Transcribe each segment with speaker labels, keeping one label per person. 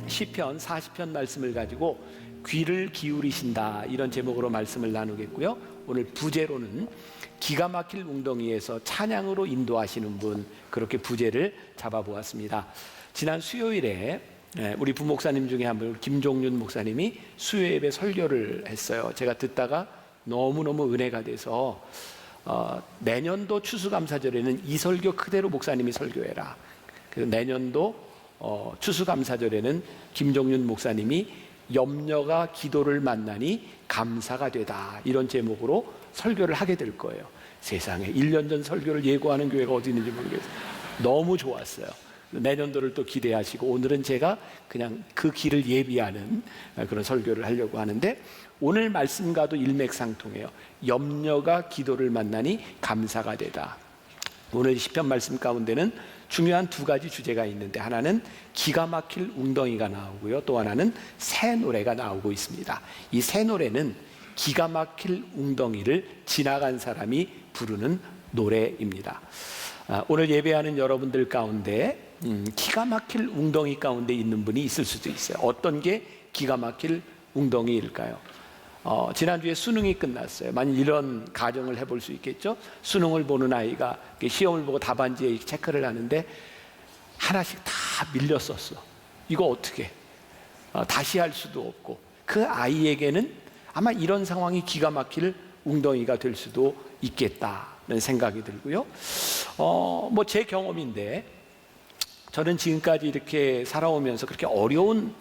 Speaker 1: 시편 40편 말씀을 가지고 귀를 기울이신다, 이런 제목으로 말씀을 나누겠고요. 오늘 부제로는 기가 막힐 웅덩이에서 찬양으로 인도하시는 분, 그렇게 부제를 잡아보았습니다. 지난 수요일에 우리 부목사님 중에 한 분, 김종윤 목사님이 수요예배 설교를 했어요. 제가 듣다가 너무너무 은혜가 돼서 내년도 추수감사절에는 이 설교 그대로 목사님이 설교해라. 그래서 내년도 추수감사절에는 김종윤 목사님이 염려가 기도를 만나니 감사가 되다, 이런 제목으로 설교를 하게 될 거예요. 세상에 1년 전 설교를 예고하는 교회가 어디 있는지 모르겠어요. 너무 좋았어요. 내년도를 또 기대하시고, 오늘은 제가 그냥 그 길을 예비하는 그런 설교를 하려고 하는데, 오늘 말씀과도 일맥상통해요. 염려가 기도를 만나니 감사가 되다. 오늘 시편 말씀 가운데는 중요한 두 가지 주제가 있는데, 하나는 기가 막힐 웅덩이가 나오고요, 또 하나는 새 노래가 나오고 있습니다. 이 새 노래는 기가 막힐 웅덩이를 지나간 사람이 부르는 노래입니다. 오늘 예배하는 여러분들 가운데 기가 막힐 웅덩이 가운데 있는 분이 있을 수도 있어요. 어떤 게 기가 막힐 웅덩이일까요? 지난주에 수능이 끝났어요. 만약 이런 가정을 해볼 수 있겠죠. 수능을 보는 아이가 시험을 보고 답안지에 체크를 하는데 하나씩 다 밀렸었어. 이거 어떻게 다시 할 수도 없고, 그 아이에게는 아마 이런 상황이 기가 막힐 웅덩이가 될 수도 있겠다는 생각이 들고요. 뭐 제 경험인데, 저는 지금까지 이렇게 살아오면서 그렇게 어려운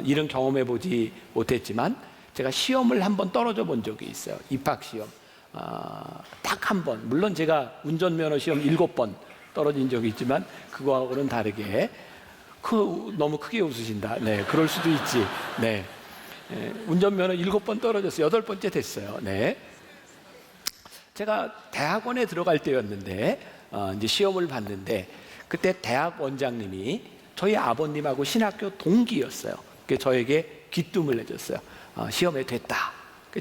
Speaker 1: 일은 경험해 보지 못했지만, 제가 시험을 한번 떨어져 본 적이 있어요. 입학시험 딱 한 번. 물론 제가 운전면허 시험 7번 떨어진 적이 있지만, 그거하고는 다르게 너무 크게 웃으신다. 네, 그럴 수도 있지. 네, 운전면허 7번 떨어졌어요. 8번째 됐어요. 네, 제가 대학원에 들어갈 때였는데, 이제 시험을 봤는데, 그때 대학 원장님이 저희 아버님하고 신학교 동기였어요. 그래서 저에게 귀뜸을 해줬어요. 시험에 됐다.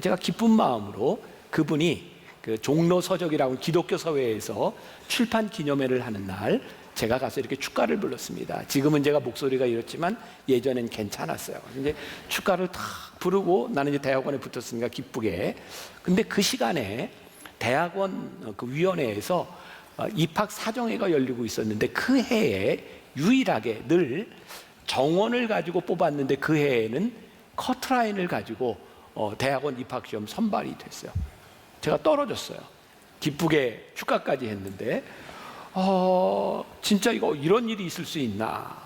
Speaker 1: 제가 기쁜 마음으로, 그분이 그 종로 서적이라고 기독교 사회에서 출판 기념회를 하는 날 제가 가서 이렇게 축가를 불렀습니다. 지금은 제가 목소리가 이렇지만 예전엔 괜찮았어요. 이제 축가를 탁 부르고 나는 이제 대학원에 붙었으니까 기쁘게. 근데 그 시간에 대학원 그 위원회에서 입학 사정회가 열리고 있었는데, 그 해에 유일하게 늘 정원을 가지고 뽑았는데, 그 해에는 커트라인을 가지고 대학원 입학시험 선발이 됐어요. 제가 떨어졌어요. 기쁘게 축가까지 했는데, 진짜 이런 일이 있을 수 있나.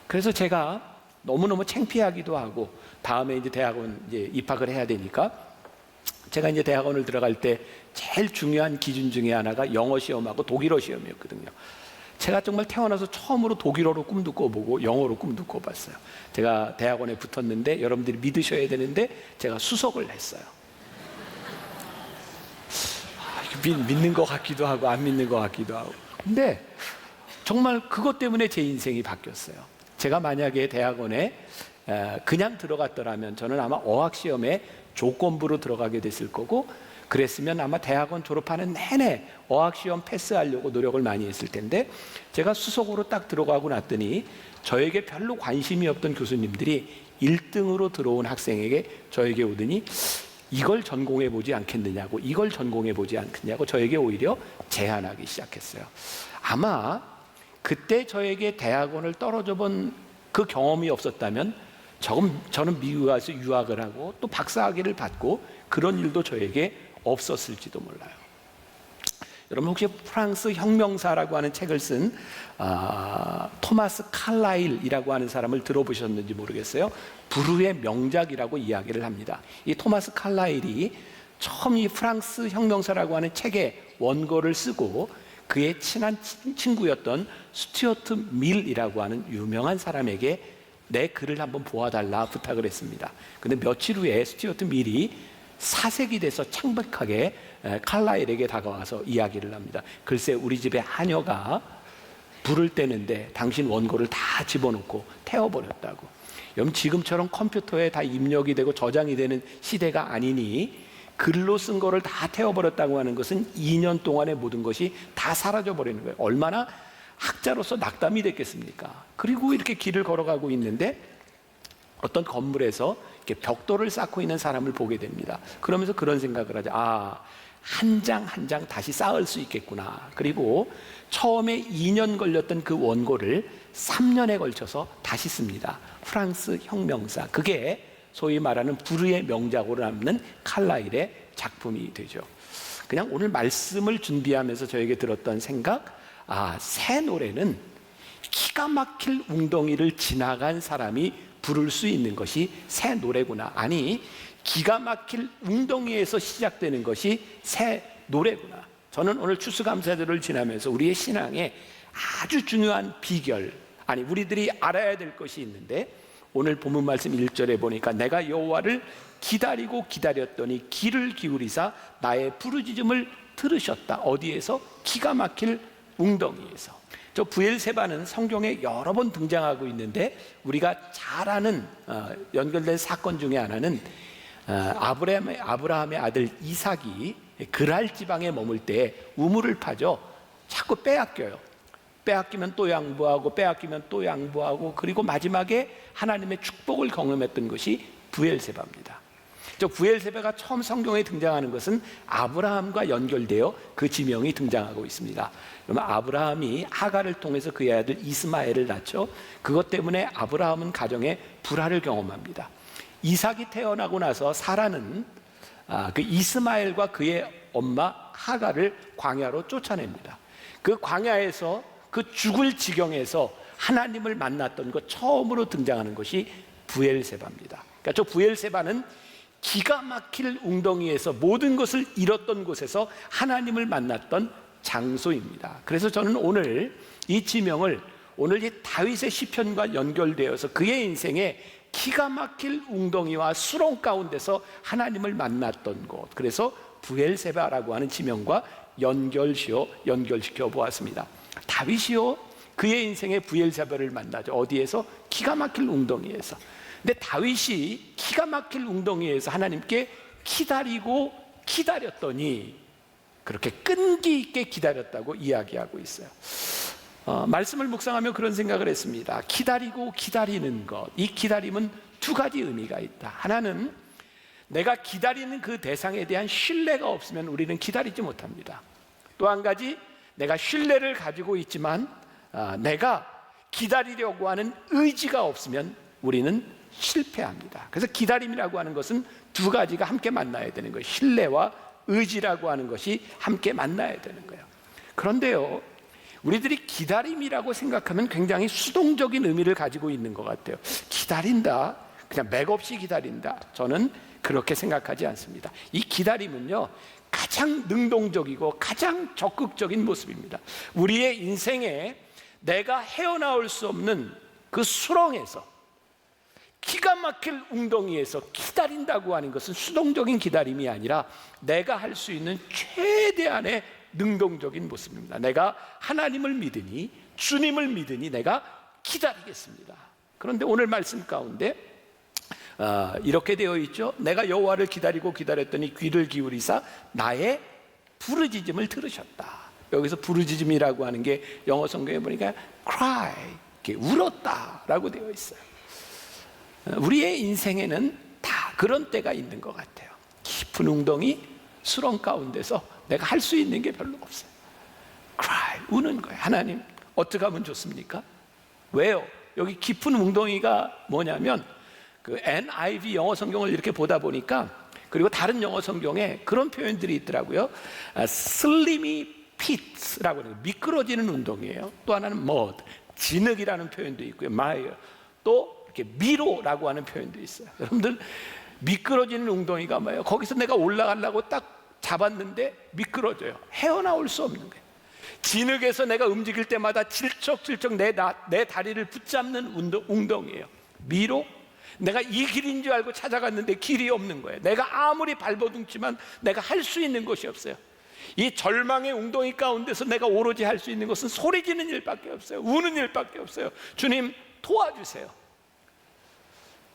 Speaker 1: 그래서 제가 너무너무 창피하기도 하고, 다음에 이제 대학원 이제 입학을 해야 되니까, 제가 이제 대학원을 들어갈 때 제일 중요한 기준 중에 하나가 영어 시험하고 독일어 시험이었거든요. 제가 정말 태어나서 처음으로 독일어로 꿈도 꿔보고 영어로 꿈도 꿔봤어요. 제가 대학원에 붙었는데, 여러분들이 믿으셔야 되는데, 제가 수석을 했어요. 믿는 것 같기도 하고 안 믿는 것 같기도 하고. 근데 정말 그것 때문에 제 인생이 바뀌었어요. 제가 만약에 대학원에 그냥 들어갔더라면 저는 아마 어학시험에 조건부로 들어가게 됐을 거고, 그랬으면 아마 대학원 졸업하는 내내 어학시험 패스하려고 노력을 많이 했을 텐데, 제가 수석으로 딱 들어가고 났더니 저에게 별로 관심이 없던 교수님들이 1등으로 들어온 학생에게 저에게 오더니 이걸 전공해 보지 않겠느냐고, 이걸 전공해 보지 않겠냐고 저에게 오히려 제안하기 시작했어요. 아마 그때 저에게 대학원을 떨어져 본 그 경험이 없었다면 저는 미국에 가서 유학을 하고 또 박사학위를 받고 그런 일도 저에게 없었을지도 몰라요. 여러분 혹시 프랑스 혁명사라고 하는 책을 쓴 토마스 칼라일이라고 하는 사람을 들어보셨는지 모르겠어요. 불후의 명작이라고 이야기를 합니다. 이 토마스 칼라일이 처음 이 프랑스 혁명사라고 하는 책의 원고를 쓰고, 그의 친한 친구였던 스튜어트 밀이라고 하는 유명한 사람에게 내 글을 한번 보아달라 부탁을 했습니다. 근데 며칠 후에 스튜어트 밀이 사색이 돼서 창백하게 칼라일에게 다가와서 이야기를 합니다. 글쎄, 우리 집에 하녀가 불을 떼는데 당신 원고를 다 집어넣고 태워버렸다고. 여러분, 지금처럼 컴퓨터에 다 입력이 되고 저장이 되는 시대가 아니니 글로 쓴 거를 다 태워버렸다고 하는 것은 2년 동안의 모든 것이 다 사라져버리는 거예요. 얼마나 학자로서 낙담이 됐겠습니까? 그리고 이렇게 길을 걸어가고 있는데 어떤 건물에서 이렇게 벽돌을 쌓고 있는 사람을 보게 됩니다. 그러면서 그런 생각을 하죠. 한 장 한 장 다시 쌓을 수 있겠구나. 그리고 처음에 2년 걸렸던 그 원고를 3년에 걸쳐서 다시 씁니다. 프랑스 혁명사. 그게 소위 말하는 불후의 명작으로 남는 칼라일의 작품이 되죠. 그냥 오늘 말씀을 준비하면서 저에게 들었던 생각, 새 노래는 기가 막힐 웅덩이를 지나간 사람이 부를 수 있는 것이 새 노래구나. 아니, 기가 막힐 웅덩이에서 시작되는 것이 새 노래구나. 저는 오늘 추수감사절을 지나면서 우리의 신앙에 아주 중요한 비결, 우리들이 알아야 될 것이 있는데, 오늘 본문 말씀 1절에 보니까 내가 여호와를 기다리고 기다렸더니 귀를 기울이사 나의 부르짖음을 들으셨다. 어디에서? 기가 막힐 웅덩이에서. 저 부엘세바는 성경에 여러 번 등장하고 있는데, 우리가 잘 아는 연결된 사건 중에 하나는 아브라함의 아들 이삭이 그랄 지방에 머물 때 우물을 파죠. 자꾸 빼앗겨요. 빼앗기면 또 양보하고, 빼앗기면 또 양보하고, 그리고 마지막에 하나님의 축복을 경험했던 것이 부엘세바입니다. 저 부엘세바가 처음 성경에 등장하는 것은 아브라함과 연결되어 그 지명이 등장하고 있습니다. 그러면 아브라함이 하갈을 통해서 그의 아들 이스마엘을 낳죠. 그것 때문에 아브라함은 가정에 불화를 경험합니다. 이삭이 태어나고 나서 사라는 그 이스마엘과 그의 엄마 하갈을 광야로 쫓아냅니다. 그 광야에서, 그 죽을 지경에서 하나님을 만났던 것, 처음으로 등장하는 것이 부엘세바입니다. 그러니까 저 부엘세바는 기가 막힐 웅덩이에서, 모든 것을 잃었던 곳에서 하나님을 만났던 장소입니다. 그래서 저는 오늘 이 지명을, 오늘 이 다윗의 시편과 연결되어서 그의 인생에 기가 막힐 웅덩이와 수렁 가운데서 하나님을 만났던 곳, 그래서 부엘세바라고 하는 지명과 연결시켜 보았습니다. 다윗이요, 그의 인생에 부엘세바를 만나죠. 어디에서? 기가 막힐 웅덩이에서. 근데 다윗이 기가 막힐 웅덩이에서 하나님께 기다리고 기다렸더니 그렇게 끈기 있게 기다렸다고 이야기하고 있어요. 말씀을 묵상하며 그런 생각을 했습니다. 기다리고 기다리는 것, 이 기다림은 두 가지 의미가 있다. 하나는 내가 기다리는 그 대상에 대한 신뢰가 없으면 우리는 기다리지 못합니다. 또 한 가지, 내가 신뢰를 가지고 있지만 내가 기다리려고 하는 의지가 없으면 우리는 실패합니다. 그래서 기다림이라고 하는 것은 두 가지가 함께 만나야 되는 거예요. 신뢰와 의지라고 하는 것이 함께 만나야 되는 거예요. 그런데요, 우리들이 기다림이라고 생각하면 굉장히 수동적인 의미를 가지고 있는 것 같아요. 기다린다, 그냥 맥없이 기다린다. 저는 그렇게 생각하지 않습니다. 이 기다림은요, 가장 능동적이고 가장 적극적인 모습입니다. 우리의 인생에 내가 헤어나올 수 없는 그 수렁에서, 기가 막힐 웅덩이에서 기다린다고 하는 것은 수동적인 기다림이 아니라 내가 할 수 있는 최대한의 능동적인 모습입니다. 내가 하나님을 믿으니, 주님을 믿으니 내가 기다리겠습니다. 그런데 오늘 말씀 가운데 이렇게 되어 있죠. 내가 여호와를 기다리고 기다렸더니 귀를 기울이사 나의 부르짖음을 들으셨다. 여기서 부르짖음이라고 하는 게 영어 성경에 보니까 cry, 이렇게 울었다라고 되어 있어요. 우리의 인생에는 다 그런 때가 있는 것 같아요. 깊은 웅덩이, 수렁 가운데서 내가 할 수 있는 게 별로 없어요. cry, 우는 거예요. 하나님, 어떻게 하면 좋습니까? 왜요? 여기 깊은 웅덩이가 뭐냐면, 그 NIV 영어 성경을 이렇게 보다 보니까, 그리고 다른 영어 성경에 그런 표현들이 있더라고요. slimy pit라고 하는, 미끄러지는 웅덩이에요. 또 하나는 mud, 진흙이라는 표현도 있고요. mire, 또 이렇게 미로라고 하는 표현도 있어요. 여러분들, 미끄러지는 웅덩이가 뭐예요? 거기서 내가 올라가려고 딱 잡았는데 미끄러져요. 헤어나올 수 없는 거예요. 진흙에서 내가 움직일 때마다 질척질척 내 다리를 붙잡는 웅덩이에요. 미로, 내가 이 길인 줄 알고 찾아갔는데 길이 없는 거예요. 내가 아무리 발버둥치면 내가 할 수 있는 것이 없어요. 이 절망의 웅덩이 가운데서 내가 오로지 할 수 있는 것은 소리 지는 일밖에 없어요. 우는 일밖에 없어요. 주님, 도와주세요.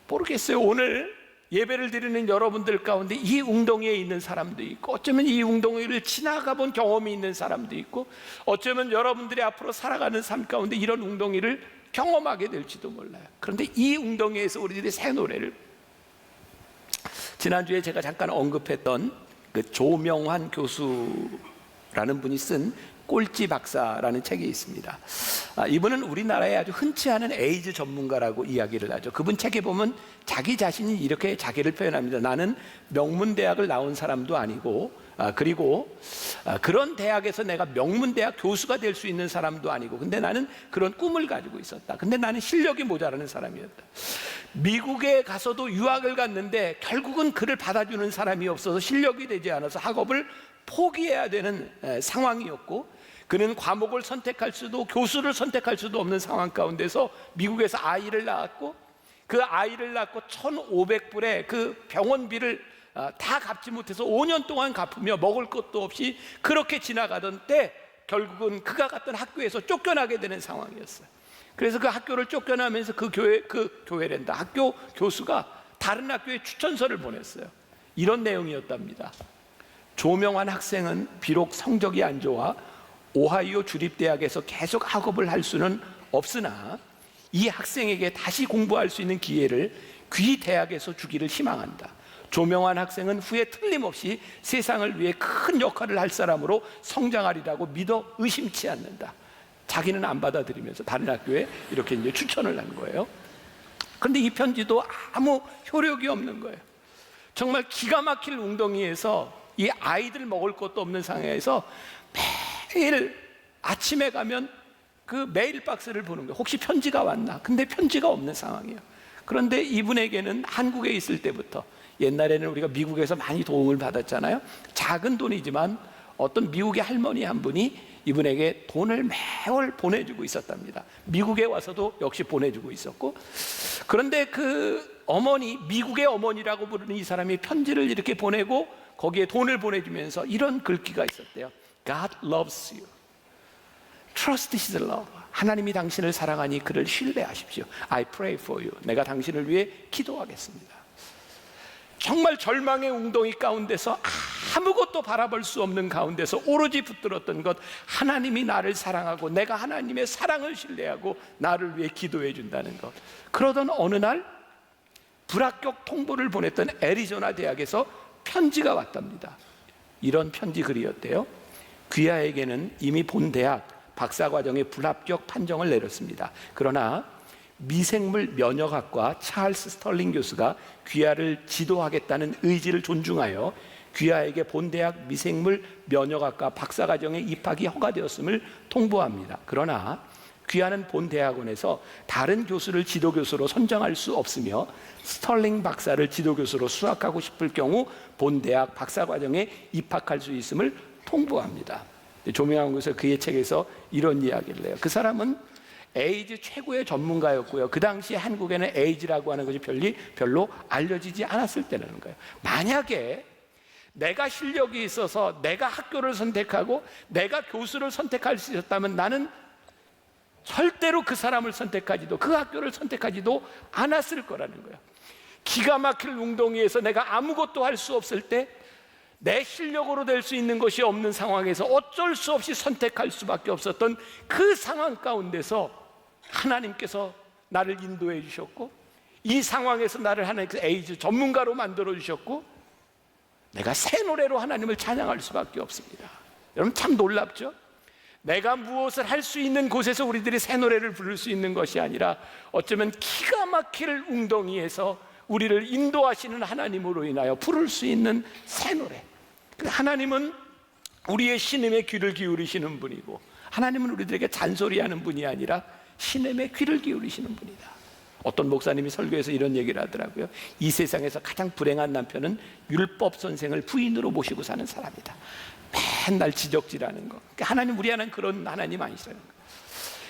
Speaker 1: 모르겠어요. 오늘 예배를 드리는 여러분들 가운데 이 웅덩이에 있는 사람도 있고, 어쩌면 이 웅덩이를 지나가 본 경험이 있는 사람도 있고, 어쩌면 여러분들이 앞으로 살아가는 삶 가운데 이런 웅덩이를 경험하게 될지도 몰라요. 그런데 이 웅덩이에서 우리들이 새 노래를, 지난주에 제가 잠깐 언급했던 그 조명환 교수라는 분이 쓴 꼴찌 박사라는 책이 있습니다. 이분은 우리나라에 아주 흔치 않은 에이즈 전문가라고 이야기를 하죠. 그분 책에 보면 자기 자신이 이렇게 자기를 표현합니다. 나는 명문대학을 나온 사람도 아니고, 그리고 그런 대학에서 내가 명문대학 교수가 될 수 있는 사람도 아니고, 근데 나는 그런 꿈을 가지고 있었다. 근데 나는 실력이 모자라는 사람이었다. 미국에 가서도 유학을 갔는데 결국은 그를 받아주는 사람이 없어서 실력이 되지 않아서 학업을 포기해야 되는 상황이었고, 그는 과목을 선택할 수도 교수를 선택할 수도 없는 상황 가운데서 미국에서 아이를 낳았고, 그 아이를 낳고 1,500불의 그 병원비를 다 갚지 못해서 5년 동안 갚으며 먹을 것도 없이 그렇게 지나가던 때 결국은 그가 갔던 학교에서 쫓겨나게 되는 상황이었어요. 그래서 그 학교를 쫓겨나면서 그 교회랜다 학교 교수가 다른 학교에 추천서를 보냈어요. 이런 내용이었답니다. 조명환 학생은 비록 성적이 안 좋아 오하이오 주립대학에서 계속 학업을 할 수는 없으나 이 학생에게 다시 공부할 수 있는 기회를 귀 대학에서 주기를 희망한다. 조명환 학생은 후에 틀림없이 세상을 위해 큰 역할을 할 사람으로 성장하리라고 믿어 의심치 않는다. 자기는 안 받아들이면서 다른 학교에 이렇게 이제 추천을 한 거예요. 그런데 이 편지도 아무 효력이 없는 거예요. 정말 기가 막힐 웅덩이에서 이 아이들 먹을 것도 없는 상황에서 매일 아침에 가면 그 메일 박스를 보는 거예요. 혹시 편지가 왔나? 근데 편지가 없는 상황이에요. 그런데 이분에게는 한국에 있을 때부터, 옛날에는 우리가 미국에서 많이 도움을 받았잖아요. 작은 돈이지만 어떤 미국의 할머니 한 분이 이분에게 돈을 매월 보내주고 있었답니다. 미국에 와서도 역시 보내주고 있었고, 그런데 그 어머니, 미국의 어머니라고 부르는 이 사람이 편지를 이렇게 보내고 거기에 돈을 보내주면서 이런 글귀가 있었대요. God loves you. Trust His love. 하나님이 당신을 사랑하니 그를 신뢰하십시오. I pray for you. 내가 당신을 위해 기도하겠습니다. 정말 절망의 웅덩이 가운데서 아무것도 바라볼 수 없는 가운데서 오로지 붙들었던 것, 하나님이 나를 사랑하고 내가 하나님의 사랑을 신뢰하고 나를 위해 기도해 준다는 것. 그러던 어느 날 불합격 통보를 보냈던 애리조나 대학에서 편지가 왔답니다. 이런 편지 글이었대요. 귀하에게는 이미 본 대학 박사과정의 불합격 판정을 내렸습니다. 그러나 미생물 면역학과 찰스 스털링 교수가 귀하를 지도하겠다는 의지를 존중하여 귀하에게 본대학 미생물 면역학과 박사과정에 입학이 허가되었음을 통보합니다. 그러나 귀하는 본대학원에서 다른 교수를 지도교수로 선정할 수 없으며 스털링 박사를 지도교수로 수학하고 싶을 경우 본대학 박사과정에 입학할 수 있음을 통보합니다. 조명환 교수가 그의 책에서 이런 이야기를 해요. 그 사람은 에이즈 최고의 전문가였고요. 그 당시 한국에는 에이즈라고 하는 것이 별로 알려지지 않았을 때라는 거예요. 만약에 내가 실력이 있어서 내가 학교를 선택하고 내가 교수를 선택할 수 있었다면 나는 절대로 그 사람을 선택하지도 그 학교를 선택하지도 않았을 거라는 거예요. 기가 막힐 웅덩이에서 내가 아무것도 할 수 없을 때, 내 실력으로 될 수 있는 것이 없는 상황에서 어쩔 수 없이 선택할 수밖에 없었던 그 상황 가운데서 하나님께서 나를 인도해 주셨고, 이 상황에서 나를 하나님께서 에이즈 전문가로 만들어 주셨고, 내가 새 노래로 하나님을 찬양할 수밖에 없습니다. 여러분 참 놀랍죠? 내가 무엇을 할 수 있는 곳에서 우리들이 새 노래를 부를 수 있는 것이 아니라 어쩌면 기가 막힐 웅덩이에서 우리를 인도하시는 하나님으로 인하여 부를 수 있는 새 노래. 하나님은 우리의 신음에 귀를 기울이시는 분이고, 하나님은 우리들에게 잔소리하는 분이 아니라 신음에 귀를 기울이시는 분이다. 어떤 목사님이 설교에서 이런 얘기를 하더라고요. 이 세상에서 가장 불행한 남편은 율법 선생을 부인으로 모시고 사는 사람이다. 맨날 지적질하는 거. 하나님, 우리 하나님 그런 하나님 아니시라는 거예요.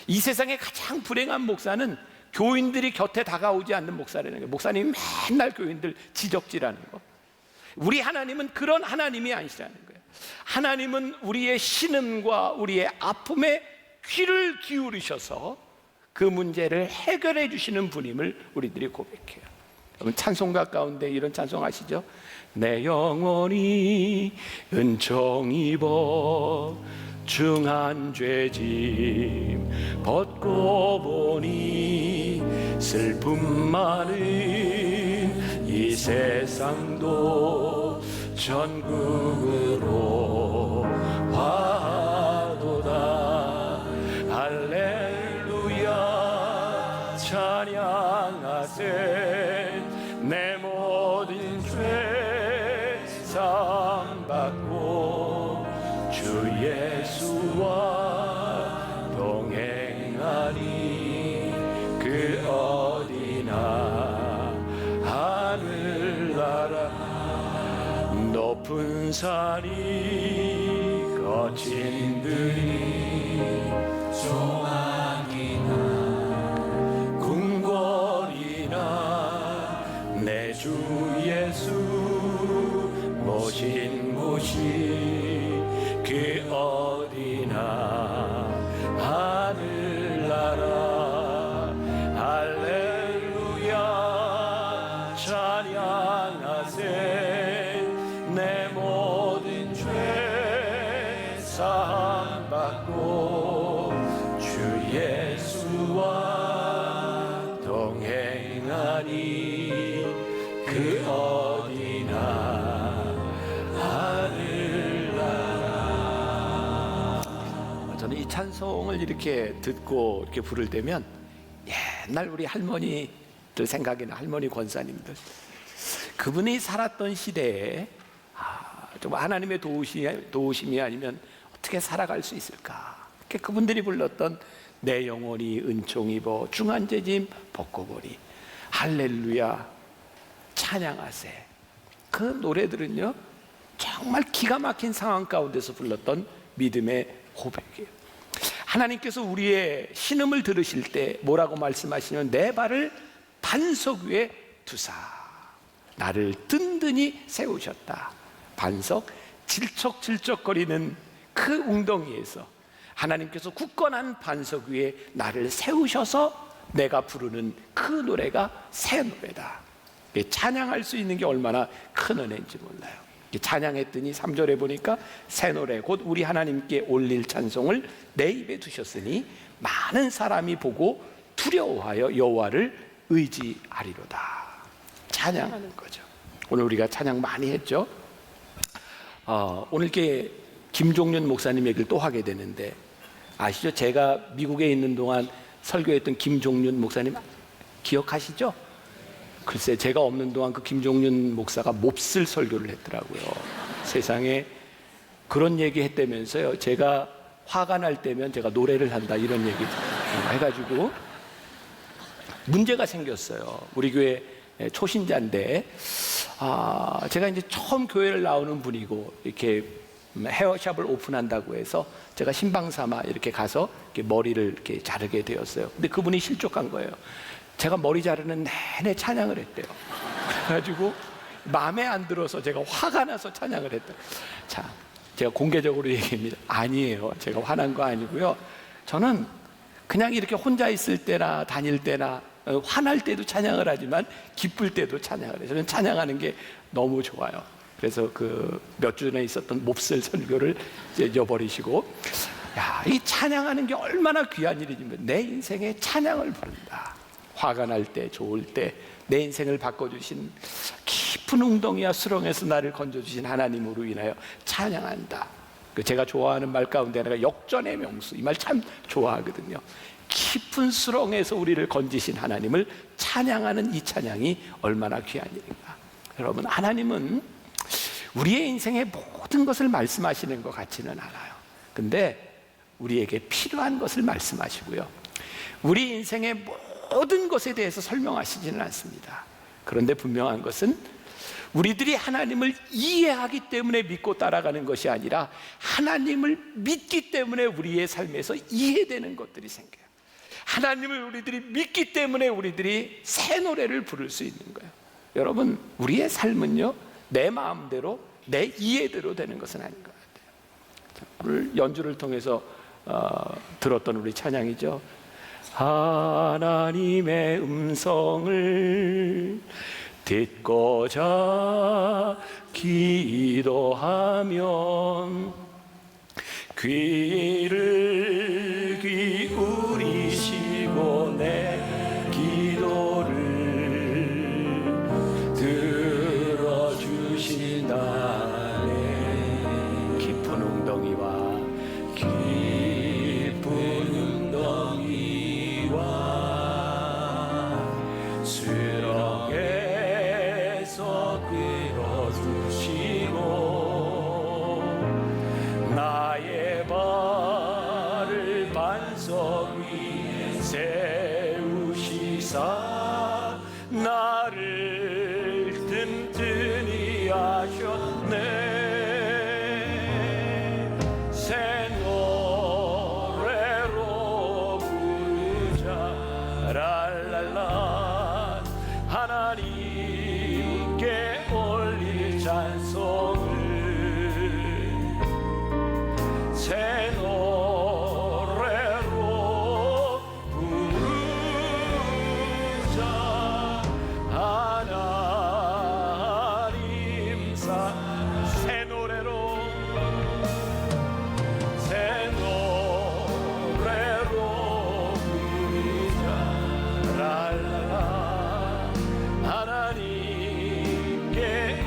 Speaker 1: 이 세상에 가장 불행한 목사는 교인들이 곁에 다가오지 않는 목사라는 거예요. 목사님이 맨날 교인들 지적질하는 거. 우리 하나님은 그런 하나님이 아니시라는 거예요. 하나님은 우리의 신음과 우리의 아픔에 귀를 기울이셔서 그 문제를 해결해 주시는 분임을 우리들이 고백해요. 여러분 찬송가 가운데 이런 찬송 아시죠? 내 영혼이 은총 입어 중한 죄짐 벗고 보니 슬픔 많은 이 세상도 천국으로 화도다. 할렐루야 찬양하세. 내 모든 죄 사함받고 주 예수와 동행하니 그 어디나 하늘나라 높은 산이 거친 들이 조망이나 궁궐이나 내 주 예수 모신 곳이 그 어디나 하늘나라. 할렐루야 찬양하세. 내 모든 죄 사함받고 주 예수와 동행하니 그 어디나 하늘나라. 저는 이 찬송을 이렇게 듣고 이렇게 부를 때면 옛날 우리 할머니들 생각이 나. 할머니 권사님들, 그분이 살았던 시대에 좀 하나님의 도우심이 아니면 어떻게 살아갈 수 있을까. 그분들이 불렀던 내 영혼이 은총 입어 중한 죄짐 벗고 보니 할렐루야 찬양하세. 그 노래들은요 정말 기가 막힌 상황 가운데서 불렀던 믿음의 고백이에요. 하나님께서 우리의 신음을 들으실 때 뭐라고 말씀하시냐면 내 발을 반석 위에 두사 나를 든든히 세우셨다. 반석, 질척질척거리는 그 웅덩이에서 하나님께서 굳건한 반석 위에 나를 세우셔서 내가 부르는 그 노래가 새 노래다. 찬양할 수 있는 게 얼마나 큰 은혜인지 몰라요. 찬양했더니 3절에 보니까 새 노래 곧 우리 하나님께 올릴 찬송을 내 입에 두셨으니 많은 사람이 보고 두려워하여 여호와를 의지하리로다. 찬양하는 거죠. 오늘 우리가 찬양 많이 했죠. 오늘 이렇게 김종윤 목사님 얘기를 또 하게 되는데 아시죠? 제가 미국에 있는 동안 설교했던 김종윤 목사님 기억하시죠? 글쎄 제가 없는 동안 그 김종윤 목사가 몹쓸 설교를 했더라고요. 세상에 그런 얘기 했다면서요. 제가 화가 날 때면 제가 노래를 한다 이런 얘기 해가지고 문제가 생겼어요. 우리 교회 초신자인데 제가 이제 처음 교회를 나오는 분이고 이렇게 헤어샵을 오픈한다고 해서 제가 신방 삼아 이렇게 가서 이렇게 머리를 이렇게 자르게 되었어요. 근데 그분이 실족한 거예요. 제가 머리 자르는 내내 찬양을 했대요. 그래가지고 마음에 안 들어서 제가 화가 나서 찬양을 했다. 자, 제가 공개적으로 얘기합니다. 아니에요. 제가 화난 거 아니고요. 저는 그냥 이렇게 혼자 있을 때나 다닐 때나 화날 때도 찬양을 하지만 기쁠 때도 찬양을 해요. 저는 찬양하는 게 너무 좋아요. 그래서 그 몇 주 전에 있었던 몹쓸 설교를 이제 잊어버리시고, 야, 이 찬양하는 게 얼마나 귀한 일이지만 내 인생에 찬양을 부른다. 화가 날 때, 좋을 때 내 인생을 바꿔주신 깊은 웅덩이와 수렁에서 나를 건져주신 하나님으로 인하여 찬양한다. 제가 좋아하는 말 가운데 하나가 역전의 명수. 이 말 참 좋아하거든요. 깊은 수렁에서 우리를 건지신 하나님을 찬양하는 이 찬양이 얼마나 귀한 일인가. 여러분, 하나님은 우리의 인생의 모든 것을 말씀하시는 것 같지는 않아요. 근데 우리에게 필요한 것을 말씀하시고요, 우리 인생의 모든 것에 대해서 설명하시지는 않습니다. 그런데 분명한 것은 우리들이 하나님을 이해하기 때문에 믿고 따라가는 것이 아니라 하나님을 믿기 때문에 우리의 삶에서 이해되는 것들이 생겨요. 하나님을 우리들이 믿기 때문에 우리들이 새 노래를 부를 수 있는 거예요. 여러분, 우리의 삶은요, 내 마음대로 내 이해대로 되는 것은 아닌 것 같아요. 오늘 연주를 통해서 들었던 우리 찬양이죠. 하나님의 음성을 듣고자 기도하면 귀를 기울이시고 내 기도를 들어주신다네. 깊은 웅덩이와 수렁에서 끌어주시고 나의 발을 반석 위에 세우시사 나를 든든히 하셨네. 새 노래로 부르자 랄랄라. 하나님께 올릴 찬송을 새 노래로 부르자. 하나님 새 노래로 부르자 랄랄라. 하나님께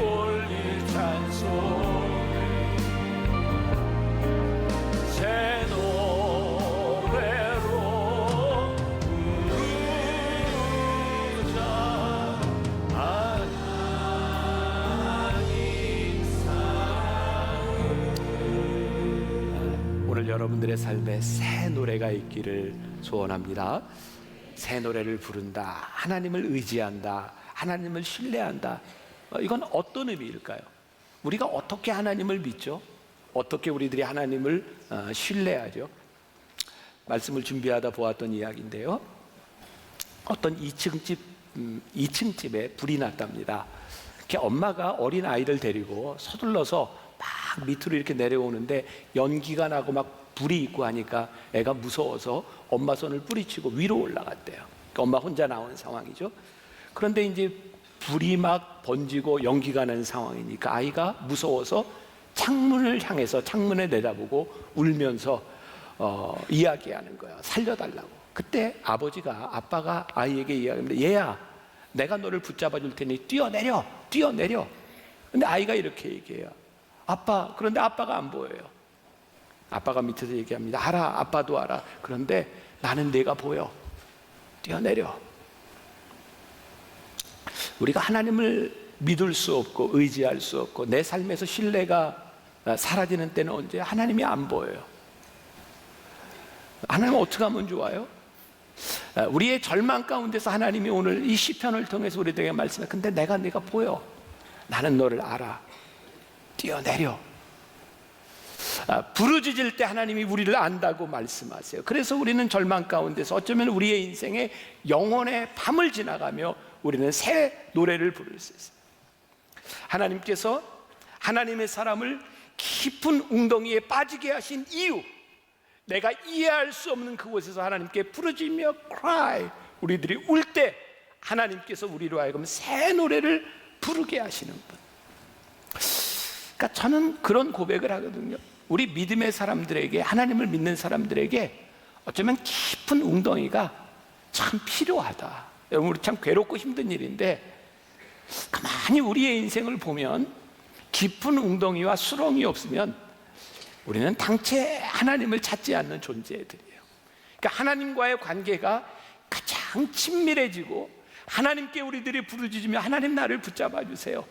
Speaker 1: 올릴 찬송 새 노래로 부르자. 하나님 사랑. 오늘 여러분들의 삶에 새 노래가 있기를 소원합니다. 새 노래를 부른다, 하나님을 의지한다, 하나님을 신뢰한다. 이건 어떤 의미일까요? 우리가 어떻게 하나님을 믿죠? 어떻게 우리들이 하나님을 신뢰하죠? 말씀을 준비하다 보았던 이야기인데요. 어떤 2층집에 불이 났답니다. 이렇게 엄마가 어린 아이를 데리고 서둘러서 막 밑으로 이렇게 내려오는데 연기가 나고 막 불이 있고 하니까 애가 무서워서 엄마 손을 뿌리치고 위로 올라갔대요. 그러니까 엄마 혼자 나온 상황이죠. 그런데 이제 불이 막 번지고 연기가 나는 상황이니까 아이가 무서워서 창문을 향해서 창문에 내다보고 울면서 이야기하는 거예요. 살려달라고. 그때 아빠가 아이에게 이야기합니다. 얘야, 내가 너를 붙잡아 줄 테니 뛰어내려. 근데 아이가 이렇게 얘기해요. 아빠, 그런데 아빠가 안 보여요. 아빠가 밑에서 얘기합니다. 알아, 아빠도 알아. 그런데 나는 내가 보여. 뛰어내려. 우리가 하나님을 믿을 수 없고 의지할 수 없고 내 삶에서 신뢰가 사라지는 때는 언제? 하나님이 안 보여요. 하나님은 어떻게 하면 좋아요? 우리의 절망 가운데서 하나님이 오늘 이 시편을 통해서 우리에게 말씀해. 근데 내가 보여. 나는 너를 알아. 뛰어내려. 부르짖을 때 하나님이 우리를 안다고 말씀하세요. 그래서 우리는 절망 가운데서 어쩌면 우리의 인생의 영혼의 밤을 지나가며 우리는 새 노래를 부를 수 있어요. 하나님께서 하나님의 사람을 깊은 웅덩이에 빠지게 하신 이유, 내가 이해할 수 없는 그곳에서 하나님께 부르짖며 cry, 우리들이 울 때 하나님께서 우리로 하여금 새 노래를 부르게 하시는 분. 그러니까 저는 그런 고백을 하거든요. 우리 믿음의 사람들에게, 하나님을 믿는 사람들에게 어쩌면 깊은 웅덩이가 참 필요하다. 여러분, 우리 참 괴롭고 힘든 일인데 가만히 우리의 인생을 보면 깊은 웅덩이와 수렁이 없으면 우리는 당최 하나님을 찾지 않는 존재들이에요. 그러니까 하나님과의 관계가 가장 친밀해지고 하나님께 우리들이 부르짖으며 하나님 나를 붙잡아 주세요.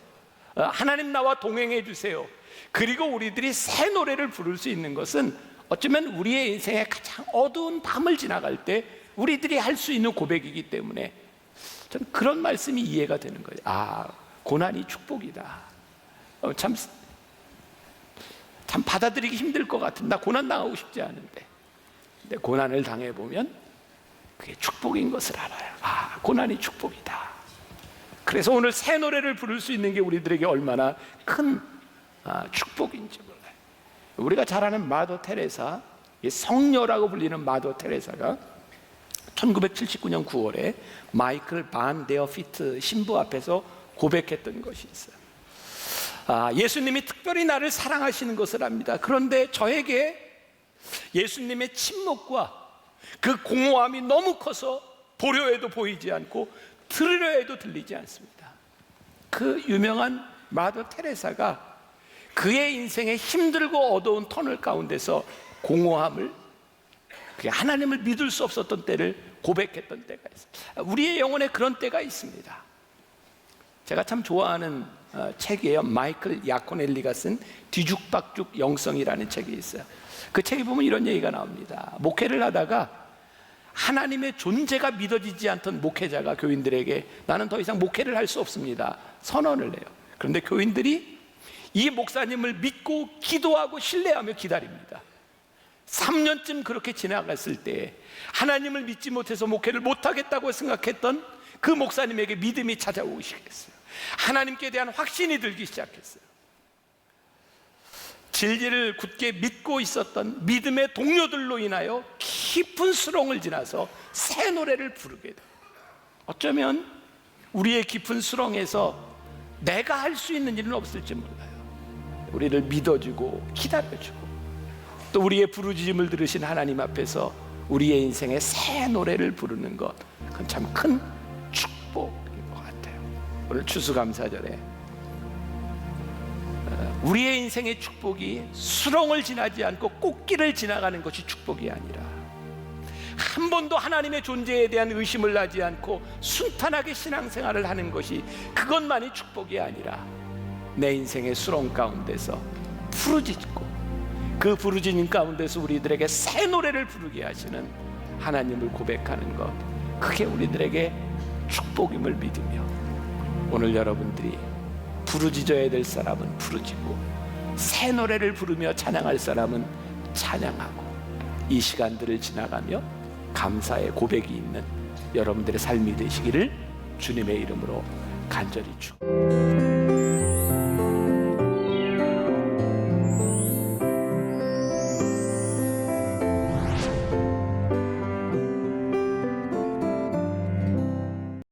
Speaker 1: 하나님 나와 동행해 주세요. 그리고 우리들이 새 노래를 부를 수 있는 것은 어쩌면 우리의 인생의 가장 어두운 밤을 지나갈 때 우리들이 할 수 있는 고백이기 때문에 저는 그런 말씀이 이해가 되는 거예요. 아, 고난이 축복이다. 참 받아들이기 힘들 것 같은, 나 고난 당하고 싶지 않은데, 근데 고난을 당해보면 그게 축복인 것을 알아요. 아, 고난이 축복이다. 그래서 오늘 새 노래를 부를 수 있는 게 우리들에게 얼마나 큰 축복인지 몰라요. 우리가 잘 아는 마더 테레사, 성녀라고 불리는 마더 테레사가 1979년 9월에 마이클 반 데어피트 신부 앞에서 고백했던 것이 있어요. 예수님이 특별히 나를 사랑하시는 것을 압니다. 그런데 저에게 예수님의 침묵과 그 공허함이 너무 커서 보려 해도 보이지 않고 들으려 해도 들리지 않습니다. 그 유명한 마더 테레사가 그의 인생의 힘들고 어두운 터널 가운데서 공허함을, 하나님을 믿을 수 없었던 때를 고백했던 때가 있어요. 우리의 영혼에 그런 때가 있습니다. 제가 참 좋아하는 책이에요. 마이클 야코넬리가 쓴 뒤죽박죽 영성이라는 책이 있어요. 그 책에 보면 이런 얘기가 나옵니다. 목회를 하다가 하나님의 존재가 믿어지지 않던 목회자가 교인들에게 나는 더 이상 목회를 할 수 없습니다 선언을 해요. 그런데 교인들이 이 목사님을 믿고 기도하고 신뢰하며 기다립니다. 3년쯤 그렇게 지나갔을 때 하나님을 믿지 못해서 목회를 못하겠다고 생각했던 그 목사님에게 믿음이 찾아오기 시작했어요. 하나님께 대한 확신이 들기 시작했어요. 진리를 굳게 믿고 있었던 믿음의 동료들로 인하여 깊은 수렁을 지나서 새 노래를 부르게 돼요. 어쩌면 우리의 깊은 수렁에서 내가 할 수 있는 일은 없을지 몰라요. 우리를 믿어주고 기다려주고 또 우리의 부르짖음을 들으신 하나님 앞에서 우리의 인생의 새 노래를 부르는 것, 그건 참 큰 축복인 것 같아요. 오늘 추수감사절에 우리의 인생의 축복이 수렁을 지나지 않고 꽃길을 지나가는 것이 축복이 아니라 한 번도 하나님의 존재에 대한 의심을 하지 않고 순탄하게 신앙생활을 하는 것이, 그것만이 축복이 아니라 내 인생의 수렁 가운데서 부르짖고 그 부르짖는 가운데서 우리들에게 새 노래를 부르게 하시는 하나님을 고백하는 것, 그게 우리들에게 축복임을 믿으며 오늘 여러분들이 부르짖어야 될 사람은 부르짖고 새 노래를 부르며 찬양할 사람은 찬양하고 이 시간들을 지나가며 감사의 고백이 있는 여러분들의 삶이 되시기를 주님의 이름으로 간절히 축복합니다.